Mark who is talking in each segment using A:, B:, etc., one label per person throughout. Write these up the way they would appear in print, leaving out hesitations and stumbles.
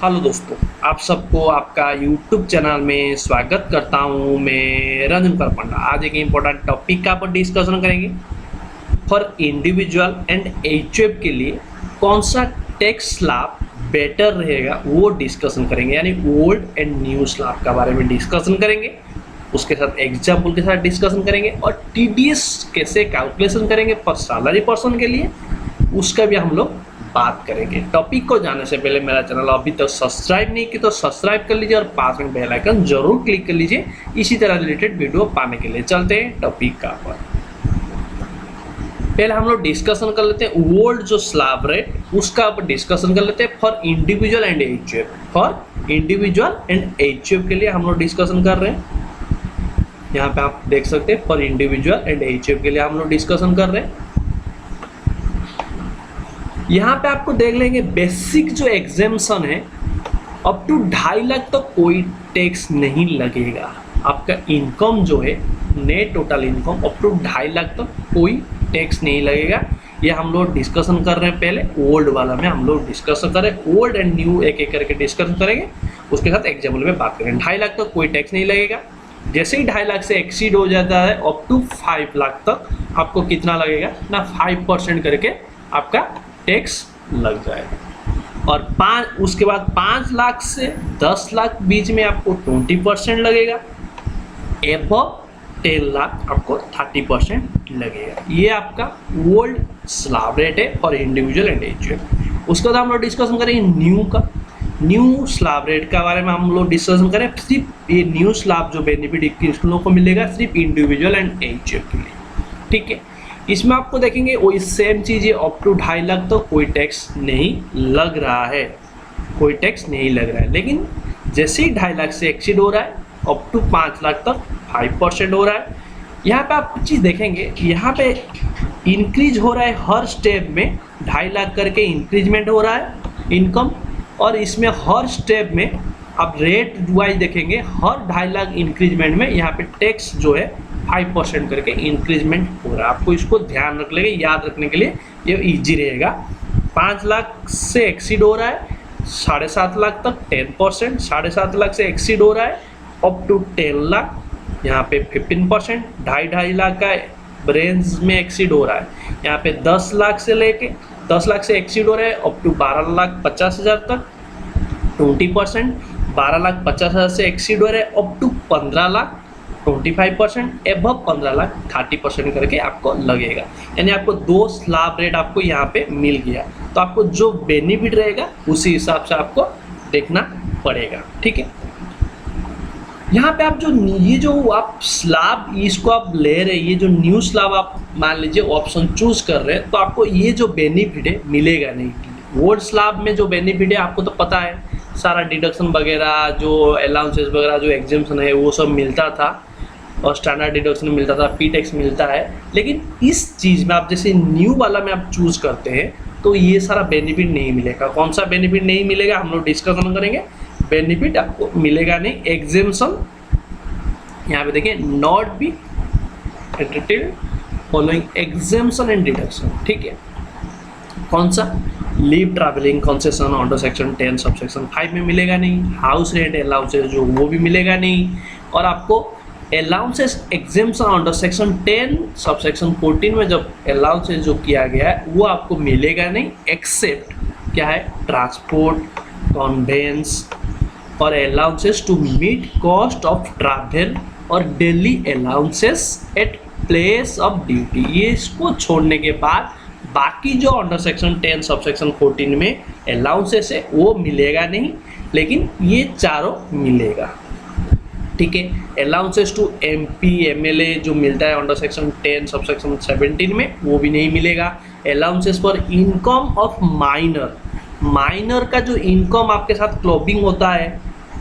A: Hello दोस्तों, आप सबको आपका यूट्यूब चैनल में स्वागत करता हूं। मैं रंजन पंडा। आज एक इम्पोर्टेंट टॉपिक का पर डिस्कशन करेंगे। फॉर इंडिविजुअल एंड एचयूएफ के लिए कौन सा टैक्स स्लैब बेटर रहेगा वो डिस्कशन करेंगे, यानी ओल्ड एंड न्यू स्लैब का बारे में डिस्कशन करेंगे। उसके साथ एग्जाम्पल के साथ डिस्कशन करेंगे और टीडीएस कैसे कैलकुलेशन करेंगे पर सैलरी पर्सन के लिए, उसका भी हम लोग बात करेंगे। टॉपिक को जाने से पहले मेरा चैनल अभी तक सब्सक्राइब नहीं किया तो सब्सक्राइब कर लीजिए और पास में बेल आइकन जरूर क्लिक कर लीजिए इसी तरह रिलेटेड वीडियो पाने के लिए। चलते हैं टॉपिक का पर। पहले हम लोग डिस्कशन कर लेते हैं ओल्ड जो स्लैब रेट उसका ऊपर डिस्कशन कर लेते हैं for individual and HUF. For individual and HUF के लिए हम लोग डिस्कशन कर रहे हैं। यहाँ पे आप देख सकते हैं फॉर इंडिविजुअल एंड एचयूएफ के लिए हम लोग डिस्कशन कर रहे हैं। यहाँ पे आपको देख लेंगे बेसिक जो एग्जेम्पशन है अप टू 2.5 लाख तो कोई टैक्स नहीं लगेगा। आपका इनकम जो है net total income up to 2.5 lakh तो कोई टैक्स नहीं लगेगा। ये हम लोग डिस्कशन कर रहे हैं। पहले ओल्ड वाला में हम लोग डिस्कशन करें, ओल्ड एंड न्यू एक एक करके डिस्कशन करेंगे, उसके साथ एग्जाम्पल में बात करेंगे। 2.5 लाख तक कोई टैक्स नहीं लगेगा। जैसे ही 2.5 लाख से एक्सीड हो जाता है अप टू 5 लाख तक आपको कितना लगेगा ना 5% करके आपका टैक्स लग जाएगा। और उसके बाद 5 लाख से 10 लाख बीच में आपको 20% लगेगा। एबव 10 लाख आपको 30% लगेगा। ये आपका ओल्ड स्लैब रेट है फॉर इंडिविजुअल एंड एचयूएफ। उसके बाद हम लोग डिस्कशन करेंगे न्यू का। न्यू स्लैब रेट का बारे में हम लोग डिस्कशन करें। सिर्फ ये न्यू स्लैब जो बेनिफिट किस लोगों को मिलेगा, सिर्फ इंडिविजुअल एंड एचयूएफ के लिए। ठीक है, इसमें आपको देखेंगे वही सेम चीज़ है। अप टू 2.5 लाख तो कोई टैक्स नहीं लग रहा है, कोई टैक्स नहीं लग रहा है। लेकिन जैसे ही 2.5 लाख से एक्सीड हो रहा है अप टू 5 लाख तक 5% हो रहा है। यहाँ पे आप चीज़ देखेंगे, यहाँ पे इंक्रीज हो रहा है हर स्टेप में 2.5 लाख करके इंक्रीजमेंट हो रहा है इनकम। और इसमें हर स्टेप में आप रेट वाइज देखेंगे, हर 2.5 लाख इंक्रीजमेंट में यहाँ पे टैक्स जो है 5% करके इंक्रीजमेंट हो रहा है। आपको इसको ध्यान रख लेंगे, याद रखने के लिए ये इजी रहेगा। 5 लाख से एक्सीड हो रहा है 7.5 लाख तक 10%, 7.5 लाख से एक्सीड हो रहा है अप टू 10 लाख यहाँ पे 15%, 2.5 लाख का रेंज में एक्सीड हो रहा है। यहाँ पे 10 लाख से लेके 10 लाख से एक्सीड हो रहा है अप टू 12,50,000 तक 20%, 12,50,000 से एक्सीड हो रहा है up to 15 lakh 25%, above 15 lakh 30% करके आपको लगेगा। यानी आपको 2 स्लैब रेट आपको यहाँ पे मिल गया। तो आपको जो बेनिफिट रहेगा उसी हिसाब से आपको देखना पड़ेगा। ठीक है, यहाँ पे आप ये जो आप स्लैब इसको आप ले रहे हैं, ये जो न्यू स्लैब आप मान लीजिए ऑप्शन चूज कर रहे हैं, तो आपको ये जो बेनिफिट है मिलेगा नहीं। ओल्ड स्लैब में जो बेनिफिट है आपको तो पता है, सारा डिडक्शन वगैरह जो अलाउंसेस वगैरह जो एग्जेम्पशन है वो सब मिलता था और स्टैंडर्ड डिडक्शन मिलता था, पी टैक्स मिलता है। लेकिन इस चीज़ में आप जैसे न्यू वाला में आप चूज करते हैं तो ये सारा बेनिफिट नहीं मिलेगा। कौन सा बेनिफिट नहीं मिलेगा हम लोग डिस्कशन करेंगे। बेनिफिट आपको मिलेगा नहीं। एग्जेम्पशन यहाँ पे देखिए, not be entertained following exemption and deduction. ठीक है, कौन सा leave travelling concession under section 10 subsection 5 में मिलेगा नहीं। हाउस रेंट अलाउंसेस जो वो भी मिलेगा नहीं। और आपको allowances exemption under section 10 subsection 14 में जब अलाउंसेस जो किया गया है वो आपको मिलेगा नहीं, एक्सेप्ट क्या है ट्रांसपोर्ट, कन्वेंस और allowances to meet cost of travel और daily allowances at place of duty. ये इसको छोड़ने के बाद बाकी जो अंडर सेक्शन 10 सबसेक्शन 14 में अलाउंसेस है वो मिलेगा नहीं, लेकिन ये चारों मिलेगा। ठीक है, अलाउंसेस टू एमपी एमएलए जो मिलता है अंडर सेक्शन 10 सबसेक्शन 17 में वो भी नहीं मिलेगा। Allowances for income of minor, minor का जो इनकम आपके साथ क्लबिंग होता है,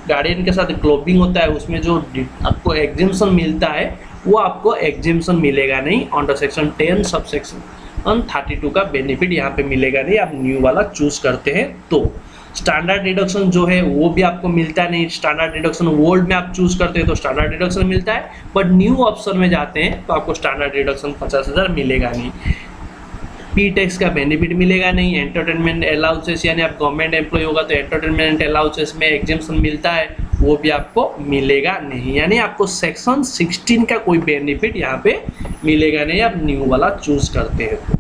A: गार्डियन के साथ क्लबिंग होता है, उसमें जो आपको एग्जेम्पशन मिलता है वो आपको एग्जेम्पशन मिलेगा नहीं। अंडर सेक्शन 10 सबसेक्शन 32 का बेनिफिट यहाँ पे मिलेगा नहीं। आप न्यू वाला चूज करते हैं तो स्टैंडर्ड डिडक्शन जो है वो भी आपको मिलता नहीं। स्टैंडर्ड डिडक्शन ओल्ड में आप चूज करते हैं तो स्टैंडर्ड डिडक्शन मिलता है, बट न्यू ऑप्शन में जाते हैं तो आपको स्टैंडर्ड डिडक्शन 50,000 मिलेगा नहीं। पी टैक्स का बेनिफिट मिलेगा नहीं। एंटरटेनमेंट अलाउंसेस यानी आप गवर्नमेंट एम्प्लॉय होगा तो एंटरटेनमेंट अलाउंसेस में एग्जेम्पशन मिलता है, वो भी आपको मिलेगा नहीं। यानी आपको सेक्शन 16 का कोई बेनिफिट यहाँ पे मिलेगा नहीं, आप न्यू वाला चूज करते हैं तो।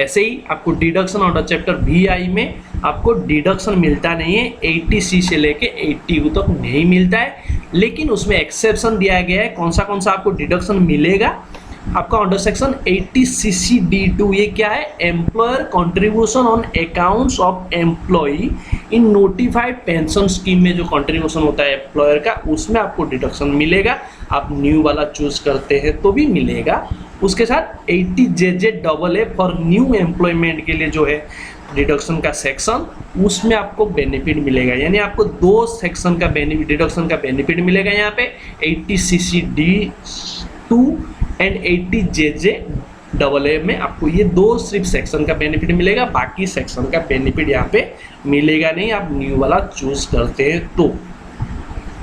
A: ऐसे ही आपको डिडक्शन अंडर चैप्टर VI में आपको डिडक्शन मिलता नहीं है, 80C से लेके 80U तक नहीं मिलता है, लेकिन उसमें एक्सेप्शन दिया गया है। कौन सा आपको डिडक्शन मिलेगा आपका अंडर सेक्शन 80CC-D2। ये क्या है? Employer contribution on accounts of employee in notified pension scheme में जो कंट्रीब्यूशन होता है एम्प्लॉयर का, उसमें आपको डिडक्शन मिलेगा। आप न्यू वाला चूज करते हैं तो भी मिलेगा। उसके साथ 80JJAA फॉर न्यू एम्प्लॉयमेंट के लिए जो है डिडक्शन का सेक्शन, उसमें आपको बेनिफिट मिलेगा। यानी आपको 2 सेक्शन का बेनिफिट, डिडक्शन का बेनिफिट मिलेगा यहाँ पे, 80CC-D2 एंड 80JJAA में आपको ये 2 सिर्फ सेक्शन का बेनिफिट मिलेगा, बाकी सेक्शन का बेनिफिट यहाँ पे मिलेगा नहीं, आप न्यू वाला चूज करते हैं तो।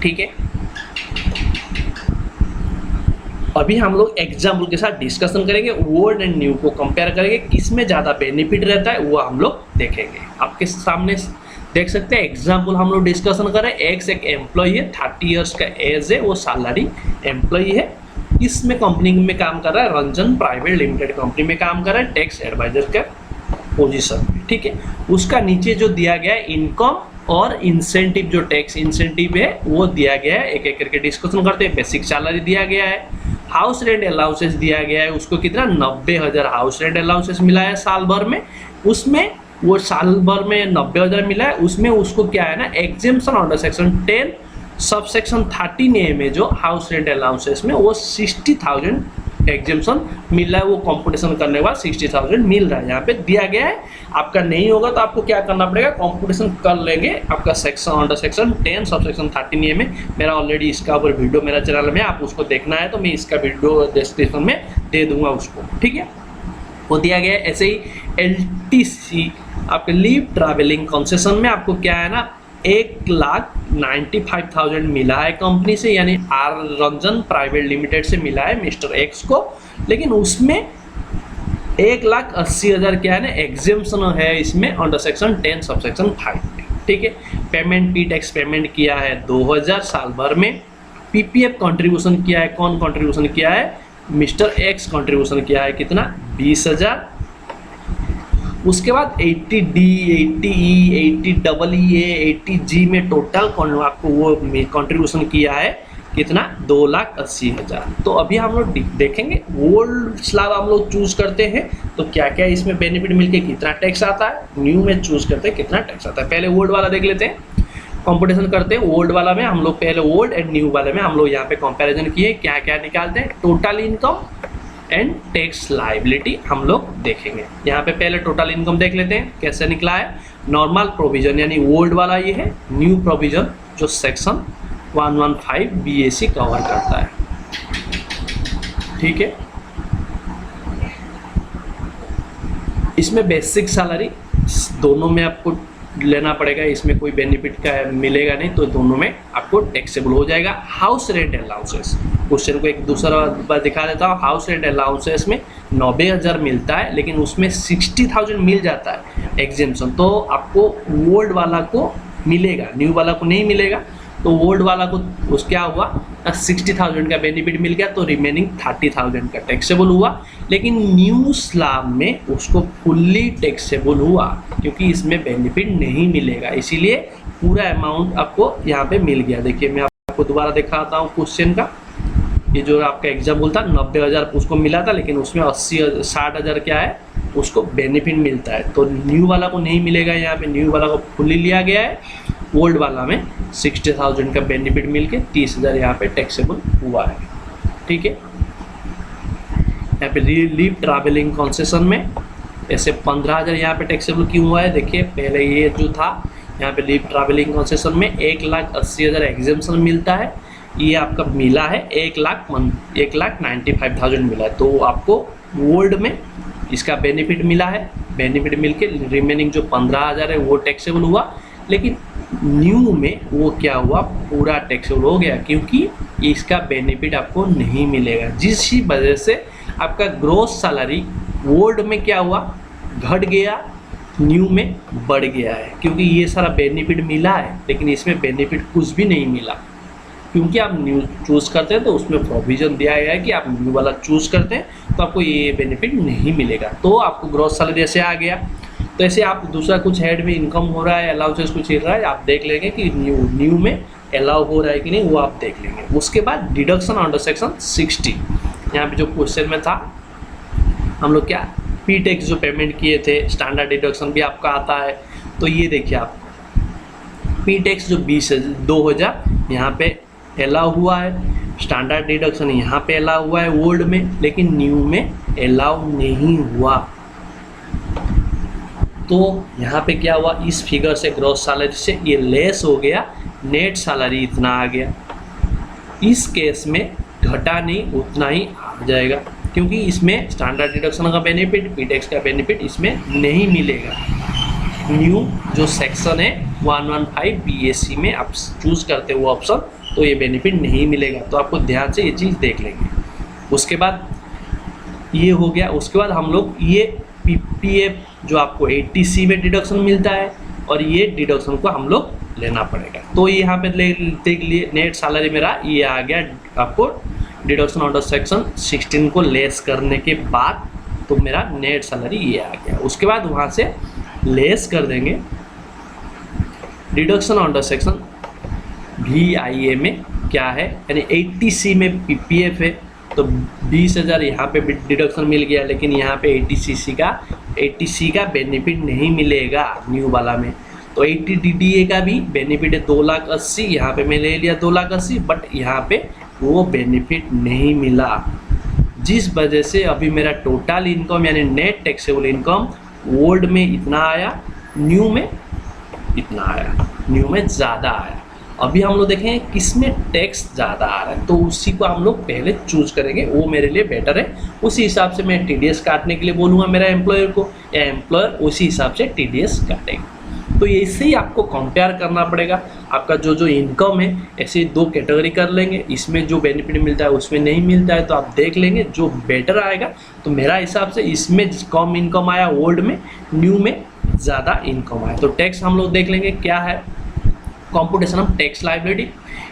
A: ठीक है, अभी हम लोग एग्जाम्पल के साथ डिस्कशन करेंगे, ओल्ड एंड न्यू को कंपेयर करेंगे, किसमें ज़्यादा बेनिफिट रहता है वो हम लोग देखेंगे। आपके सामने देख सकते हैं एग्जाम्पल हम लोग डिस्कशन कर रहे हैं। एक एम्प्लॉय है, 30 ईयर्स का एज है, वो सैलरी एम्प्लॉय है, इसमें कंपनी में काम कर रहा है, रंजन प्राइवेट लिमिटेड कंपनी में काम कर रहा है, टैक्स एडवाइजर का पोजीशन में। ठीक है, उसका नीचे जो दिया गया है इनकम और इंसेंटिव, जो टैक्स इंसेंटिव है वो दिया गया है, एक एक करके डिस्कशन करते हैं। बेसिक सैलरी दिया गया है, हाउस रेंट अलाउंसेस दिया गया है, उसको कितना 90,000 हाउस रेंट अलाउंसेस मिला है साल भर में, उसमें वो साल भर में 90,000 मिला है, उसमें उसको क्या है ना, exemption under section 10 sub section 13A में जो हाउस रेंट अलाउंसेस में वो 60,000 एग्जेम्पशन मिल रहा है, वो कंपटीशन करने के बाद 60,000 मिल रहा है, यहाँ पे दिया गया है। आपका नहीं होगा तो आपको क्या करना पड़ेगा, कंपटीशन कर लेंगे आपका section under section 10 sub section 13A में। मेरा ऑलरेडी इसका ऊपर वीडियो मेरा चैनल में, आप उसको देखना है तो मैं इसका वीडियो डिस्क्रिप्शन में दे दूंगा उसको। ठीक है, वो दिया गया है। ऐसे ही LTC आपके लीव ट्रैवलिंग कंसेशन में आपको क्या है ना, 1,95,000 मिला है कंपनी से, यानी आर रंजन प्राइवेट लिमिटेड से मिला है मिस्टर एक्स को, लेकिन उसमें 1,80,000 क्या है ना एग्जेम्पशन है इसमें अंडर सेक्शन 10 सब सेक्शन 5 में। ठीक है, पेमेंट पी टैक्स पेमेंट किया है 2,000 साल भर में, PPF कंट्रीब्यूशन किया है, कौन कंट्रीब्यूशन किया है, मिस्टर एक्स कंट्रीब्यूशन किया है, कितना 20,000। उसके बाद 80D 80E 80EE 80G में टोटल आपको वो कंट्रीब्यूशन किया है कितना 2,80,000। तो अभी हम लोग देखेंगे ओल्ड स्लैब हम लोग चूज करते हैं तो क्या क्या इसमें बेनिफिट मिलके कितना टैक्स आता है, न्यू में चूज करते हैं कितना टैक्स आता है। पहले ओल्ड वाला देख लेते हैं, कंपटीशन करते हैं। ओल्ड वाला में हम लोग पहले ओल्ड एंड न्यू वाले में हम लोग यहाँ पे कंपैरिजन किए, क्या क्या निकालते हैं, total income and tax liability हम लोग देखेंगे। यहाँ पे पहले टोटल इनकम देख लेते हैं कैसे निकला है। नॉर्मल प्रोविजन यानी ओल्ड वाला ये है, न्यू प्रोविजन जो सेक्शन 115 BAC कवर करता है। ठीक है, इसमें बेसिक सैलरी दोनों में आपको लेना पड़ेगा, इसमें कोई बेनिफिट का मिलेगा नहीं, तो दोनों में आपको टैक्सेबल हो जाएगा। हाउस रेंट अलाउंसेस, क्वेश्चन को एक दूसरा बार दिखा देता हूँ। हाउस रेंट अलाउंसेस में 90,000 मिलता है, लेकिन उसमें 60,000 मिल जाता है एग्जेम्पशन, तो आपको ओल्ड वाला को मिलेगा, न्यू वाला को नहीं मिलेगा। तो ओल्ड वाला को उस क्या हुआ 60,000 का बेनिफिट मिल गया, तो रिमेनिंग 30,000 का टैक्सेबल हुआ। लेकिन न्यू स्लैब में उसको फुल्ली टैक्सेबल हुआ क्योंकि इसमें बेनिफिट नहीं मिलेगा, इसीलिए पूरा अमाउंट आपको यहाँ पे मिल गया। देखिए मैं आपको दोबारा दिखाता हूँ क्वेश्चन का, ये जो आपका एग्जाम्पल था 90,000 उसको मिला था, लेकिन उसमें 60,000 क्या है उसको बेनिफिट मिलता है, तो न्यू वाला को नहीं मिलेगा। यहाँ पे न्यू वाला को फुल्ली लिया गया है, ओल्ड वाला में 60,000 का बेनिफिट मिलके 30,000 यहाँ पे टैक्सेबल हुआ है। ठीक है, यहाँ पे लीव ट्रैवलिंग कंसेशन में ऐसे 15,000 यहाँ पे टैक्सेबल क्यों हुआ है। देखिए पहले ये जो था यहाँ पे लीव ट्रैवलिंग कंसेशन में 1,80,000 एग्जेम्पशन मिलता है, ये आपका मिला है 1,95,000 मिला है, तो आपको ओल्ड में इसका बेनिफिट मिला है, बेनिफिट मिलके रिमेनिंग जो 15,000 है वो टैक्सेबल हुआ। लेकिन न्यू में वो क्या हुआ पूरा टैक्सेबल हो गया क्योंकि इसका बेनिफिट आपको नहीं मिलेगा, जिस वजह से आपका ग्रोस सैलरी ओल्ड में क्या हुआ घट गया, न्यू में बढ़ गया है, क्योंकि ये सारा बेनिफिट मिला है लेकिन इसमें बेनिफिट कुछ भी नहीं मिला, क्योंकि आप न्यू चूज़ करते हैं तो उसमें प्रोविज़न दिया गया है कि आप न्यू वाला चूज़ करते हैं तो आपको ये बेनिफिट नहीं मिलेगा। तो आपको ग्रॉस सैलरी ऐसे आ गया। तो ऐसे आप दूसरा कुछ हेड में इनकम हो रहा है, अलाउंसेस कुछ मिल रहा है, आप देख लेंगे कि न्यू में अलाउ हो रहा है कि नहीं, वो आप देख लेंगे। उसके बाद डिडक्शन अंडर सेक्शन 60, यहाँ पे जो क्वेश्चन में था हम लोग क्या पी टैक्स जो पेमेंट किए थे, स्टैंडर्ड डिडक्शन भी आपका आता है। तो ये देखिए आप पी टैक्स जो 20,000 यहाँ पे अलाउ हुआ है, स्टैंडर्ड डिडक्शन यहाँ पे अलाउ हुआ है ओल्ड में, लेकिन न्यू में अलाउ नहीं हुआ। तो यहाँ पे क्या हुआ, इस फिगर से ग्रॉस सैलरी से ये लेस हो गया, नेट सैलरी इतना आ गया। इस केस में घटा नहीं, उतना ही आ जाएगा, क्योंकि इसमें स्टैंडर्ड डिडक्शन का बेनिफिट, पी टैक्स का बेनिफिट इसमें नहीं मिलेगा। न्यू जो सेक्शन है 115 BAC में आप चूज़ करते हो ऑप्शन, तो ये बेनिफिट नहीं मिलेगा। तो आपको ध्यान से ये चीज़ देख लेंगे। उसके बाद ये हो गया। उसके बाद हम लोग ये PPF जो आपको 80C में डिडक्शन मिलता है, और ये डिडक्शन को हम लोग लेना पड़ेगा। तो यहाँ पे देख लिए नेट सैलरी मेरा ये आ गया, आपको डिडक्शन अंडर सेक्शन 16 को लेस करने के बाद तो मेरा नेट सैलरी ये आ गया। उसके बाद वहाँ से लेस कर देंगे डिडक्शन अंडर सेक्शन VIA में क्या है, यानी 80C में PPF है, तो 20,000 यहाँ पे डिडक्शन मिल गया, लेकिन यहाँ पे 80C का बेनिफिट नहीं मिलेगा न्यू वाला में। तो 80 DDA का भी बेनिफिट है 2,80,000, यहाँ पे मैं ले लिया 2,80,000, बट यहाँ पे वो बेनिफिट नहीं मिला, जिस वजह से अभी मेरा टोटल इनकम यानी नेट टैक्सेबल इनकम ओल्ड में इतना आया, न्यू में इतना आया, न्यू में ज़्यादा आया। अभी हम लोग देखें किसमें टैक्स ज़्यादा आ रहा है, तो उसी को हम लोग पहले चूज करेंगे, वो मेरे लिए बेटर है। उसी हिसाब से मैं TDS काटने के लिए बोलूँगा मेरा एम्प्लॉयर को, या एम्प्लॉयर उसी हिसाब से TDS काटेगा। तो ऐसे ही आपको कंपेयर करना पड़ेगा। आपका जो इनकम है ऐसे दो कैटेगरी कर लेंगे, इसमें जो बेनिफिट मिलता है उसमें नहीं मिलता है, तो आप देख लेंगे जो बेटर आएगा। तो मेरा हिसाब से इसमें कम इनकम आया ओल्ड में, न्यू में ज़्यादा इनकम आया। तो टैक्स हम लोग देख लेंगे क्या है, कंप्यूटेशन ऑफ टैक्स लायबिलिटी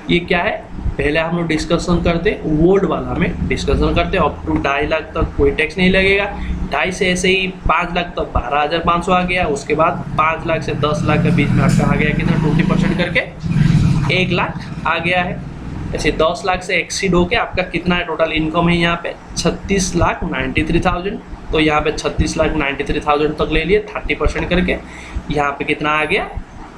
A: ये क्या है, पहले हम लोग डिस्कशन करते ओल्ड वाला में डिस्कशन करते अप टू 2.5 लाख तक कोई टैक्स नहीं लगेगा। 2.5 से ऐसे ही 5 लाख तक 12,500 आ गया। उसके बाद 5 लाख से 10 लाख के बीच में आपका आ गया कितना, 20% करके 1 लाख आ गया है। ऐसे 10 लाख से एक्सीड होके आपका कितना है टोटल इनकम है यहाँ पे 36,93,000। तो यहाँ पे 36,93,000 तक ले लिए 30% करके, यहाँ पे कितना आ गया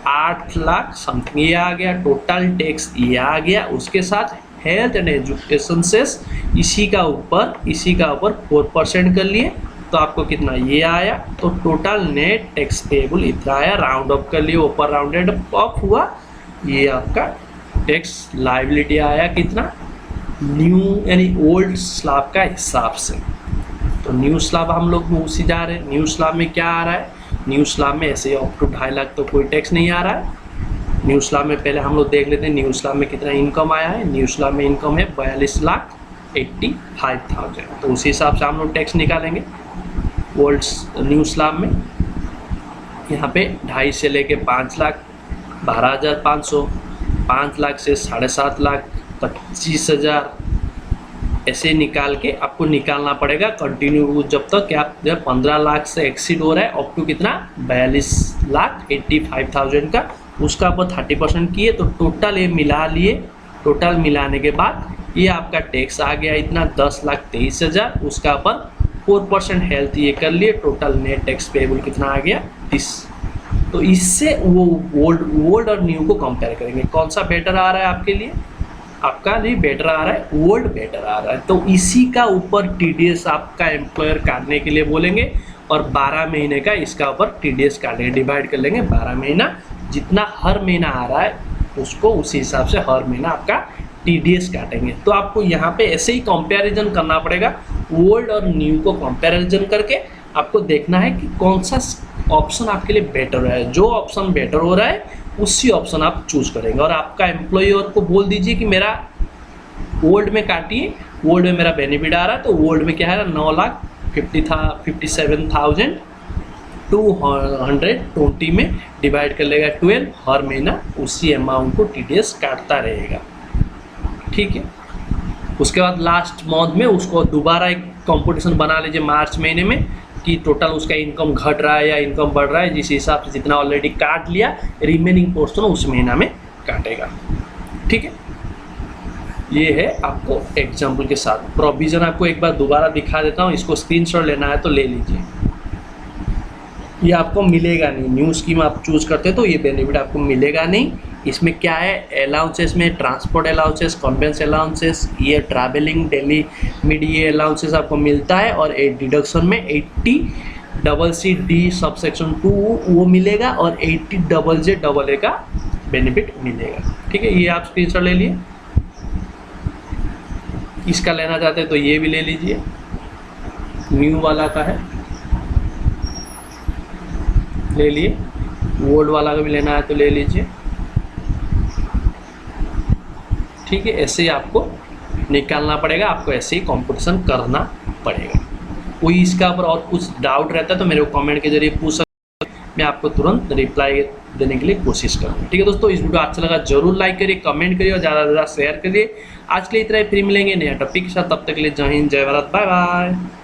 A: 8 लाख समथिंग ये आ गया। टोटल टैक्स ये आ गया। उसके साथ हेल्थ एंड एजुकेशन सेस इसी का ऊपर 4% कर लिए, तो आपको कितना ये आया। तो टोटल नेट टैक्स पेएबल इतना आया, राउंड अप कर लिए, ऊपर राउंडेड अप हुआ, ये आपका टैक्स लायबिलिटी आया कितना न्यू यानी ओल्ड स्लैब का हिसाब से। तो न्यू स्लैब हम लोग उसी जा रहे हैं। न्यू स्लैब में क्या आ रहा है, न्यू स्लैब में ऐसे अप टू 2.5 लाख तो कोई टैक्स नहीं आ रहा है। न्यू स्लैब में पहले हम लोग देख लेते हैं न्यू स्लैब में कितना इनकम आया है। न्यू स्लैब में इनकम है 42,85,000, तो उसी हिसाब से हम लोग टैक्स निकालेंगे। ओल्ड न्यू स्लैब में यहाँ पे 2.5 से लेके 5 लाख 12,500, 5 लाख से 7.5 लाख 25,000, ऐसे निकाल के आपको निकालना पड़ेगा कंटिन्यू जब तक कि आप जब 15 लाख से एक्सीड हो रहा है अप टू कितना 42,85,000 का, उसका ऊपर 30% किए तो टोटल ये मिला लिए। टोटल मिलाने के बाद ये आपका टैक्स आ गया इतना 10,23,000, उसका ऊपर 4% हेल्थ ये कर लिए, टोटल नेट टैक्स पेएबल कितना आ गया 30। तो इससे वो ओल्ड और न्यू को कंपेयर करेंगे, कौन सा बेटर आ रहा है आपके लिए, आपका लिए बेटर आ रहा है, ओल्ड बेटर आ रहा है। तो इसी का ऊपर TDS आपका एम्प्लॉयर काटने के लिए बोलेंगे, और 12 महीने का इसका ऊपर TDS काटेंगे, डिवाइड कर लेंगे 12 महीना, जितना हर महीना आ रहा है उसको उसी हिसाब से हर महीना आपका TDS काटेंगे। तो आपको यहाँ पे ऐसे ही कंपैरिजन करना पड़ेगा, ओल्ड और न्यू को कंपैरिजन करके आपको देखना है कि कौन सा ऑप्शन आपके लिए बेटर है। जो ऑप्शन बेटर हो रहा है उसी ऑप्शन आप चूज करेंगे, और आपका एम्प्लॉयर को बोल दीजिए कि मेरा ओल्ड में काटिए, ओल्ड में मेरा बेनिफिट आ रहा है। तो ओल्ड में क्या है 9,57,000 220 में डिवाइड कर लेगा 12, हर महीना उसी अमाउंट को TDS काटता रहेगा। ठीक है, उसके बाद लास्ट मंथ में उसको दोबारा एक कंपटीशन बना लीजिए मार्च महीने में कि टोटल उसका इनकम घट रहा है या इनकम बढ़ रहा है, जिस हिसाब से जितना ऑलरेडी काट लिया रिमेनिंग पोर्शन उस महीना में काटेगा। ठीक है, ये है आपको एग्जाम्पल के साथ। प्रोविजन आपको एक बार दोबारा दिखा देता हूँ, इसको स्क्रीनशॉट लेना है तो ले लीजिए। ये आपको मिलेगा नहीं, न्यू स्कीम आप चूज करते हैं तो ये बेनिफिट आपको मिलेगा नहीं। इसमें क्या है, अलाउंसेस में ट्रांसपोर्ट अलाउंसेस, कॉन्वेंस अलाउंसेस, ये ट्रैवलिंग डेली मीडिया अलाउंसेस आपको मिलता है, और डिडक्शन में 80CC सबसेक्शन 2 वो मिलेगा, और 80JJA का बेनिफिट मिलेगा। ठीक है, ये आप स्क्रीनशॉट ले लिए। इसका लेना चाहते हैं तो ये भी ले लीजिए, न्यू वाला का है ले लिए, ओल्ड वाला का भी लेना है तो ले लीजिए। ठीक है, ऐसे ही आपको निकालना पड़ेगा, आपको ऐसे ही कंपटीशन करना पड़ेगा। कोई इसका ऊपर और कुछ डाउट रहता है तो मेरे को कमेंट के जरिए पूछ सकते हैं, मैं आपको तुरंत रिप्लाई देने के लिए कोशिश करूँगा। ठीक है दोस्तों, इस वीडियो अच्छा लगा जरूर लाइक करिए, कमेंट करिए और ज़्यादा से ज़्यादा शेयर करिए। आज के लिए इतना ही, फिर मिलेंगे नया टॉपिक के साथ, तब तक के लिए जय हिंद जय भारत, बाय बाय।